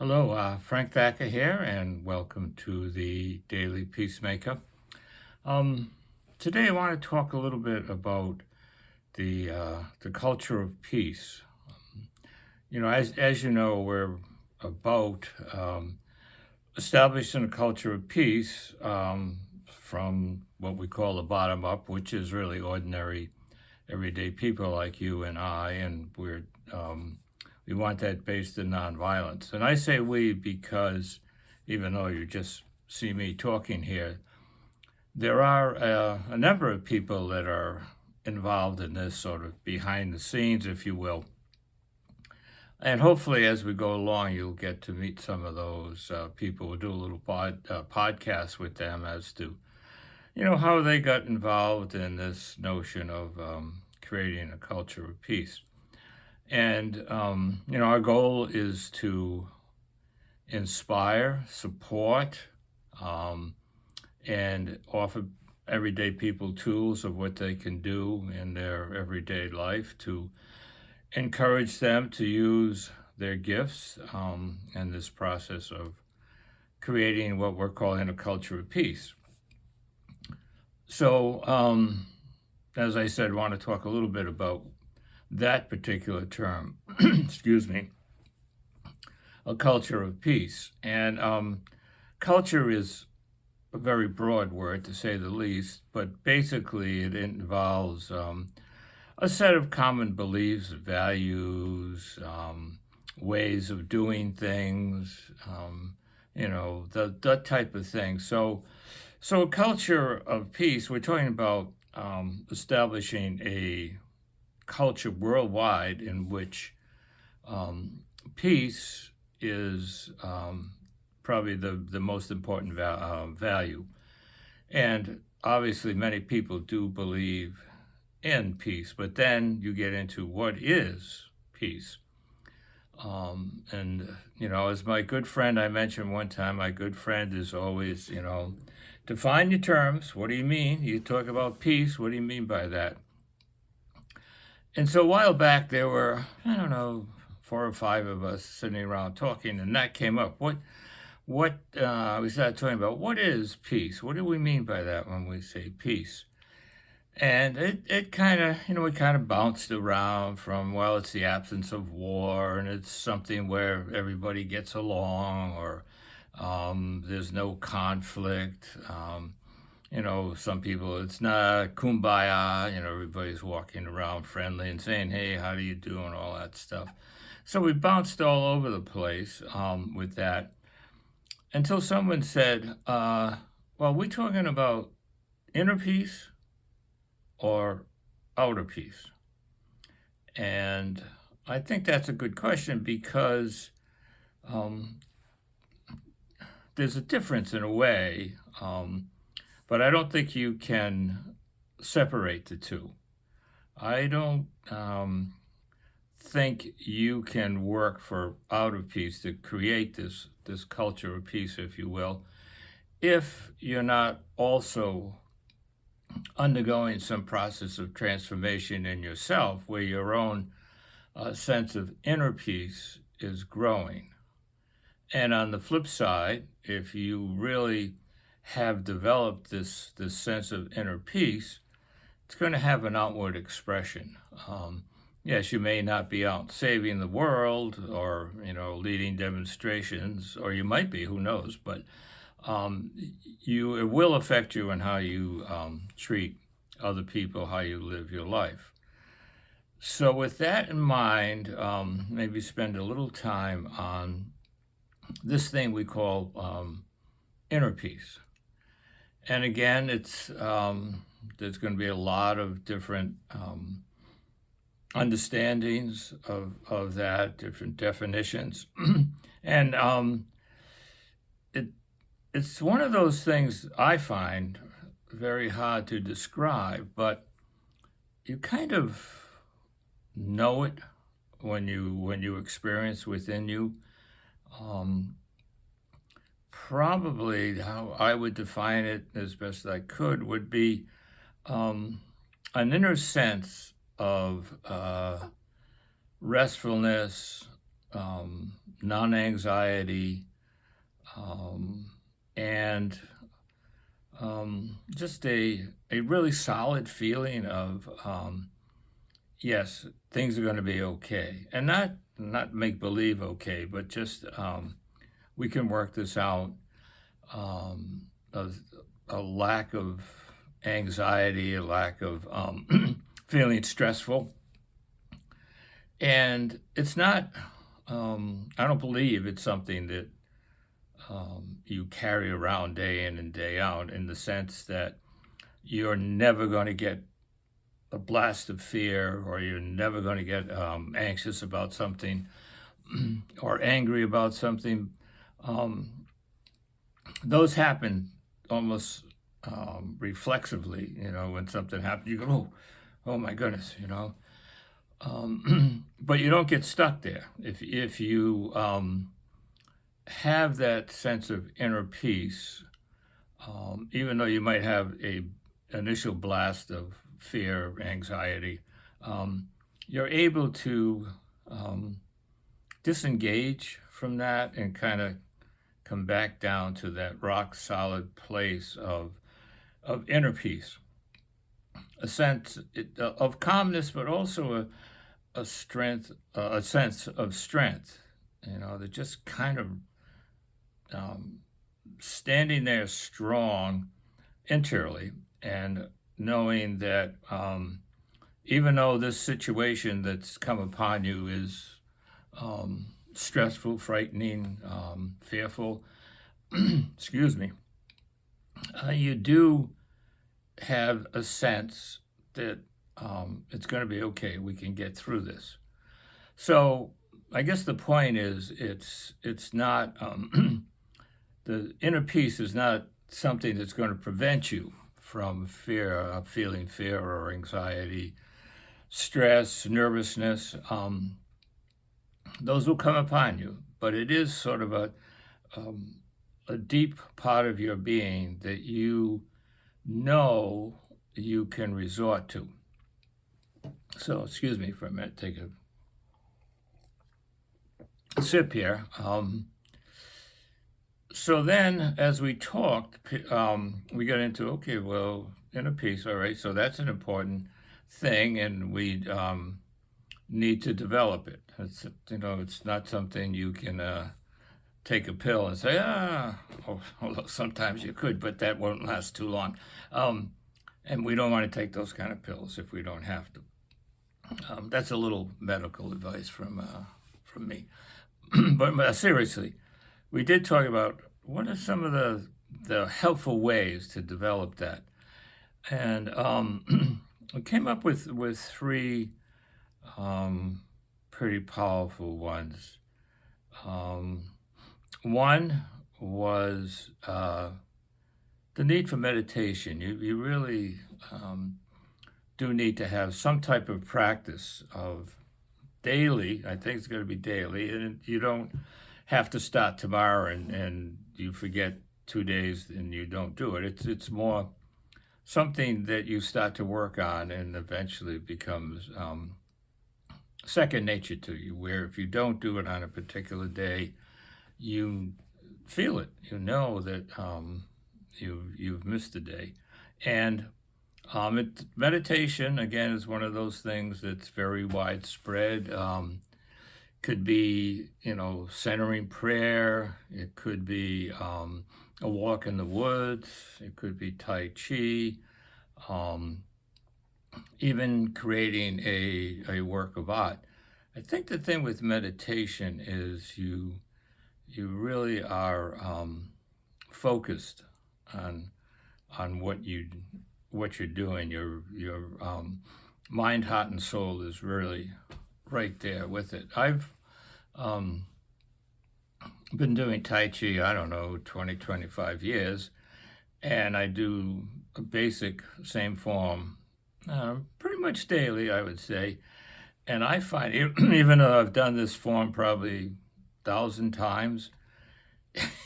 Hello, Frank Thacker here, and welcome to the Daily Peacemaker. Um, Today, I want to talk a little bit about the culture of peace. As you know, we're about establishing a culture of peace from what we call the bottom up, which is really ordinary, everyday people like you and I, and we want that based in nonviolence. And I say we because even though you just see me talking here, there are a number of people that are involved in this sort of behind the scenes, if you will. And hopefully, as we go along, you'll get to meet some of those people. We'll do a little podcast with them as to, how they got involved in this notion of creating a culture of peace. And, our goal is to inspire, support, um, and offer everyday people tools of what they can do in their everyday life to encourage them to use their gifts in this process of creating what we're calling a culture of peace. So, as I said, I want to talk a little bit about that particular term, excuse me, a culture of peace. And culture is a very broad word to say the least, but basically it involves a set of common beliefs, values, ways of doing things, that type of thing. So a culture of peace, we're talking about establishing a culture worldwide in which peace is probably the most important value. And obviously, many people do believe in peace, but then you get into what is peace. As my good friend I mentioned one time, my good friend is always, define your terms. What do you mean? You talk about peace. What do you mean by that? And so a while back, there were, I don't know, 4 or 5 of us sitting around talking, and that came up. What we started talking about? What is peace? What do we mean by that when we say peace? And it kind of, we kind of bounced around from, well, it's the absence of war, and it's something where everybody gets along, or there's no conflict. Some people, it's not kumbaya, everybody's walking around friendly and saying, hey, how do you do, and all that stuff. So we bounced all over the place with that until someone said, well, we're talking about inner peace or outer peace? And I think that's a good question because there's a difference in a way, but I don't think you can separate the two. I don't think you can work for outer peace to create this culture of peace, if you will, if you're not also undergoing some process of transformation in yourself where your own sense of inner peace is growing. And on the flip side, if you really have developed this sense of inner peace, it's going to have an outward expression. Yes, you may not be out saving the world or leading demonstrations, or you might be, who knows, but it will affect you in how you treat other people, how you live your life. So with that in mind, maybe spend a little time on this thing we call inner peace. And again, there's going to be a lot of different understandings of that, different definitions. And it's one of those things I find very hard to describe, but you kind of know it when you experience within you. Probably how I would define it as best I could would be an inner sense of restfulness, non-anxiety, and just a really solid feeling of yes, things are going to be okay, and not make believe okay, but just we can work this out. Um, a, a lack of anxiety, a lack of feeling stressful, and it's not. I don't believe it's something that you carry around day in and day out, in the sense that you're never going to get a blast of fear, or you're never going to get anxious about something or angry about something. Um, those happen almost reflexively. When something happens, you go, oh my goodness, but you don't get stuck there. If you have that sense of inner peace, even though you might have a initial blast of fear, anxiety, you're able to disengage from that and kind of come back down to that rock solid place of inner peace, a sense of calmness, but also a strength, a sense of strength, that just kind of standing there strong internally, and knowing that even though this situation that's come upon you is stressful, frightening, fearful, excuse me, you do have a sense that it's going to be okay. We can get through this. So I guess the point is, it's not the inner peace is not something that's going to prevent you from fear, feeling fear or anxiety, stress, nervousness. Those will come upon you, but it is sort of a deep part of your being that you know you can resort to. So, excuse me for a minute, take a sip here. So then, as we talked, we got into, okay, well, inner peace, all right, so that's an important thing, and we need to develop it. It's not something you can take a pill and say, although sometimes you could, but that won't last too long. And we don't want to take those kind of pills if we don't have to. That's a little medical advice from me. But seriously, we did talk about what are some of the helpful ways to develop that. And we came up with three pretty powerful ones. One was the need for meditation. You really do need to have some type of practice of daily. I think it's going to be daily, and you don't have to start tomorrow and you forget 2 days and you don't do it. It's more something that you start to work on and eventually becomes second nature to you, where if you don't do it on a particular day, you feel it. You know that you've missed a day. And meditation, again, is one of those things that's very widespread. Could be, centering prayer. It could be a walk in the woods. It could be Tai Chi. Even creating a work of art. I think the thing with meditation is you really are focused on what you're doing. Your mind, heart, and soul is really right there with it. I've been doing Tai Chi, I don't know, 20, 25 years, and I do a basic same form pretty much daily, I would say. And I find, even though I've done this form probably 1,000 times,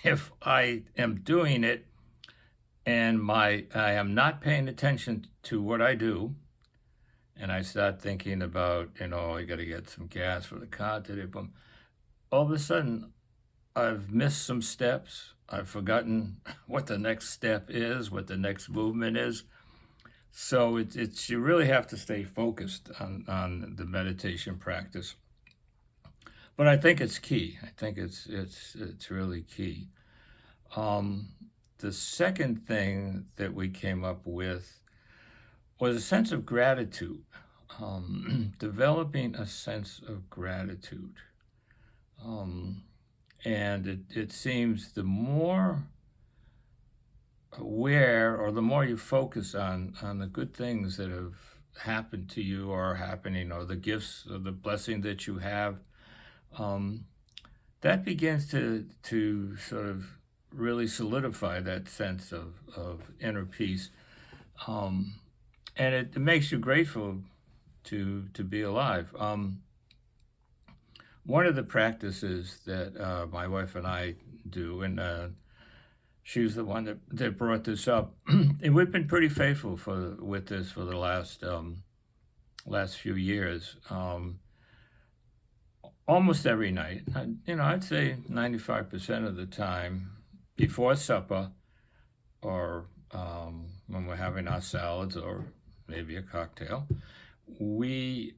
if I am doing it and I am not paying attention to what I do, and I start thinking about, I got to get some gas for the car today, all of a sudden I've missed some steps. I've forgotten what the next step is, what the next movement is. So it's you really have to stay focused on the meditation practice. But I think it's key. I think it's really key. Um, the second thing that we came up with was a sense of gratitude. Developing a sense of gratitude. Um, and it seems the more aware or the more you focus on the good things that have happened to you or are happening or the gifts or the blessing that you have, um, that begins to sort of really solidify that sense of inner peace. Um, and it makes you grateful to be alive. One of the practices that my wife and I do, and she was the one that brought this up, and we've been pretty faithful with this for the last few years. Almost every night, I'd say 95% of the time, before supper, or when we're having our salads or maybe a cocktail, we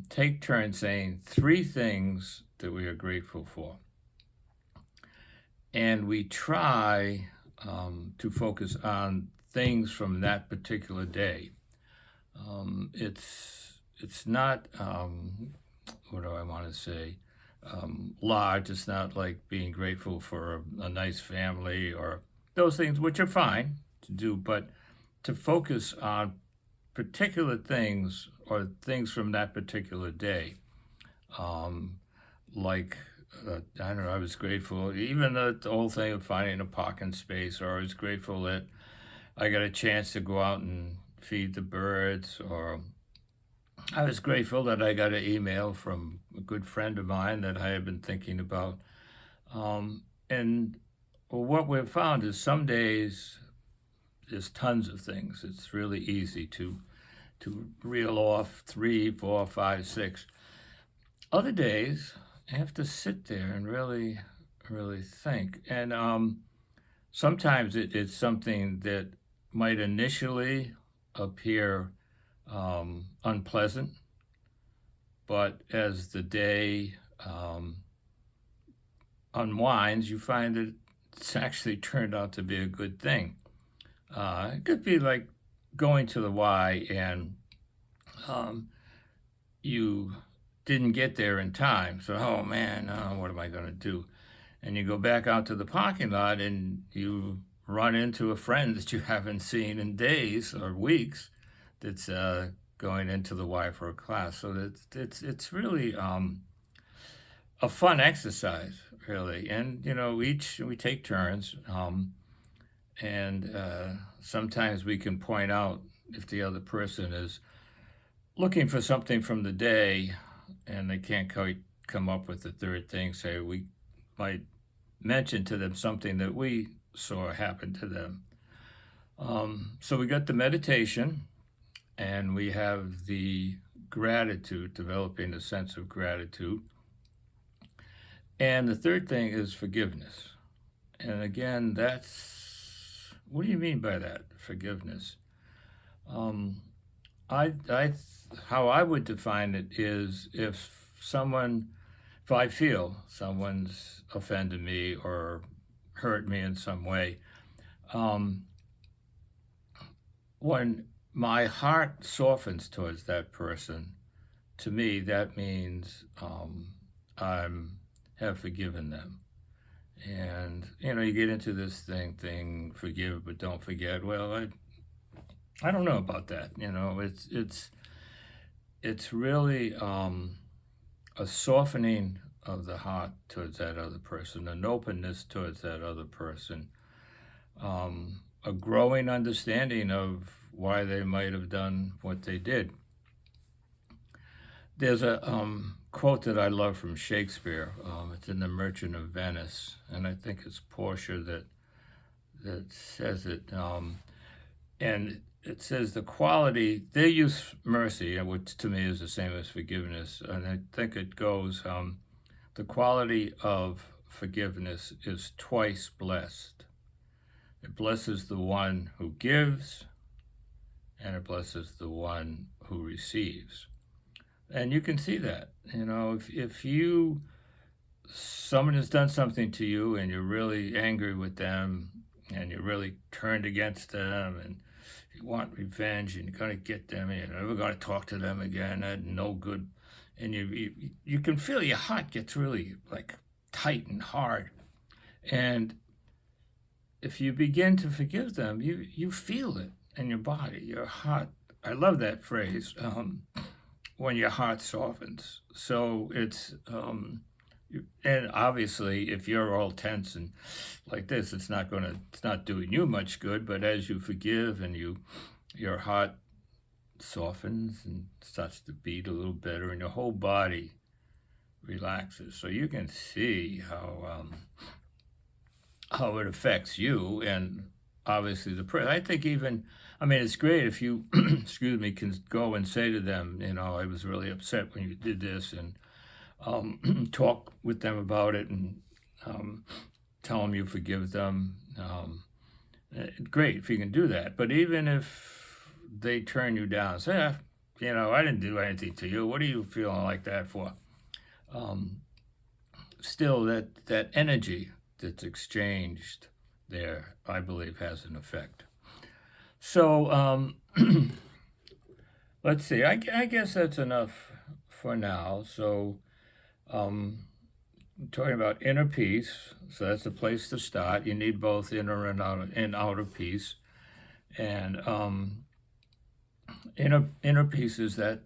take turns saying three things that we are grateful for. And we try to focus on things from that particular day. It's not, what do I want to say, large. It's not like being grateful for a nice family or those things, which are fine to do, but to focus on particular things or things from that particular day. Like, I don't know, I was grateful, even the whole thing of finding a parking space, or I was grateful that I got a chance to go out and feed the birds, or I was grateful that I got an email from a good friend of mine that I had been thinking about. And what we've found is some days there's tons of things. It's really easy to reel off three, four, five, six. Other days, I have to sit there and really, really think. And sometimes it's something that might initially appear unpleasant, but as the day unwinds, you find that it's actually turned out to be a good thing. It could be like going to the Y and you didn't get there in time. So, oh man, what am I going to do? And you go back out to the parking lot and you run into a friend that you haven't seen in days or weeks that's going into the Y for a class. So it's really a fun exercise, really. And, we take turns. And sometimes we can point out if the other person is looking for something from the day and they can't quite come up with the third thing, say we might mention to them something that we saw happen to them. So we got the meditation and we have the gratitude, developing a sense of gratitude. And the third thing is forgiveness. And again, what do you mean by that, forgiveness? How I would define it is if I feel someone's offended me or hurt me in some way, when my heart softens towards that person, to me that means I have forgiven them. And you get into this thing, forgive but don't forget. Well, I don't know about that. It's really a softening of the heart towards that other person, an openness towards that other person, a growing understanding of why they might have done what they did. There's a quote that I love from Shakespeare. It's in The Merchant of Venice, and I think it's Portia that says it. And it says the quality, they use mercy, which to me is the same as forgiveness. And I think it goes, the quality of forgiveness is twice blessed. It blesses the one who gives, and it blesses the one who receives. And you can see that, if someone has done something to you and you're really angry with them and you're really turned against them and you want revenge and you're going to get them and you're never going to talk to them again, and no good. And you can feel your heart gets really like tight and hard. And if you begin to forgive them, you feel it in your body, your heart. I love that phrase, when your heart softens. So it's, and obviously, if you're all tense and like this, it's not doing you much good. But as you forgive and your heart softens and starts to beat a little better, and your whole body relaxes. So you can see how it affects you, and obviously the person. I think it's great if you, excuse me, can go and say to them, I was really upset when you did this, and talk with them about it, and tell them you forgive them. Great if you can do that. But even if they turn you down, say, I didn't do anything to you. What are you feeling like that for? Still, that energy that's exchanged there, I believe, has an effect. So let's see. I guess that's enough for now. So talking about inner peace, so that's a place to start. You need both inner and outer peace. And inner peace is that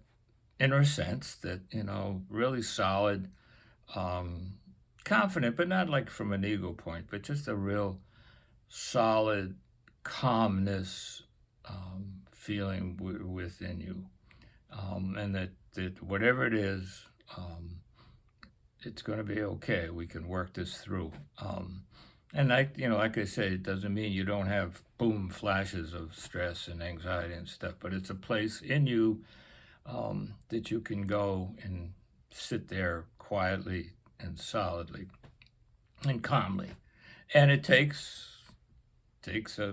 inner sense that, really solid, confident, but not like from an ego point, but just a real solid calmness feeling within you. And that whatever it is, it's going to be okay. We can work this through. And like I said, it doesn't mean you don't have boom flashes of stress and anxiety and stuff, but it's a place in you that you can go and sit there quietly and solidly and calmly. And it takes a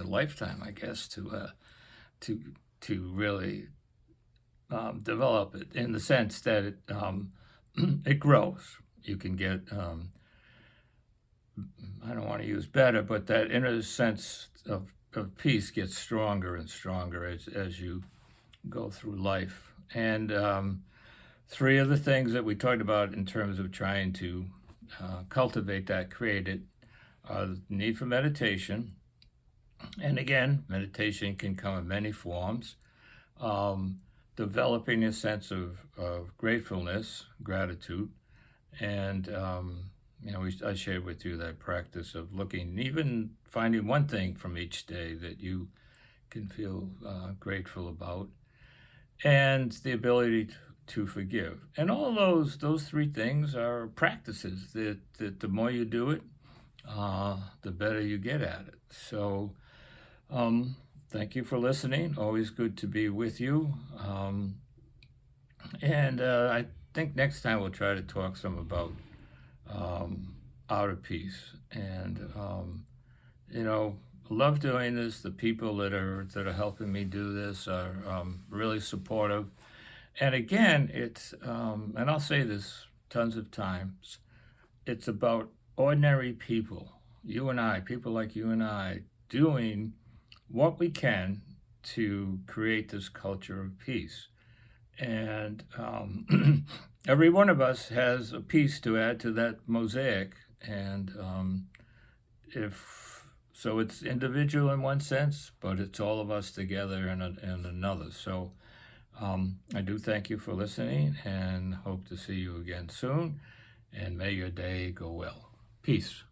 lifetime, I guess, to really develop it, in the sense that it grows. You can get, I don't want to use better, but that inner sense of peace gets stronger and stronger as you go through life. And three of the things that we talked about in terms of trying to cultivate that, create it, are the need for meditation. And again, meditation can come in many forms. Developing a sense of gratefulness, gratitude, and I shared with you that practice of looking, even finding one thing from each day that you can feel grateful about, and the ability to forgive. And all those three things are practices that the more you do it, the better you get at it. So thank you for listening. Always good to be with you. And I think next time we'll try to talk some about outer peace. And love doing this. The people that are helping me do this are really supportive. And again, it's and I'll say this tons of times, it's about ordinary people, you and I, people like you and I, doing what we can to create this culture of peace. And every one of us has a piece to add to that mosaic. And so it's individual in one sense, but it's all of us together in another. So I do thank you for listening, and hope to see you again soon. And may your day go well. Peace.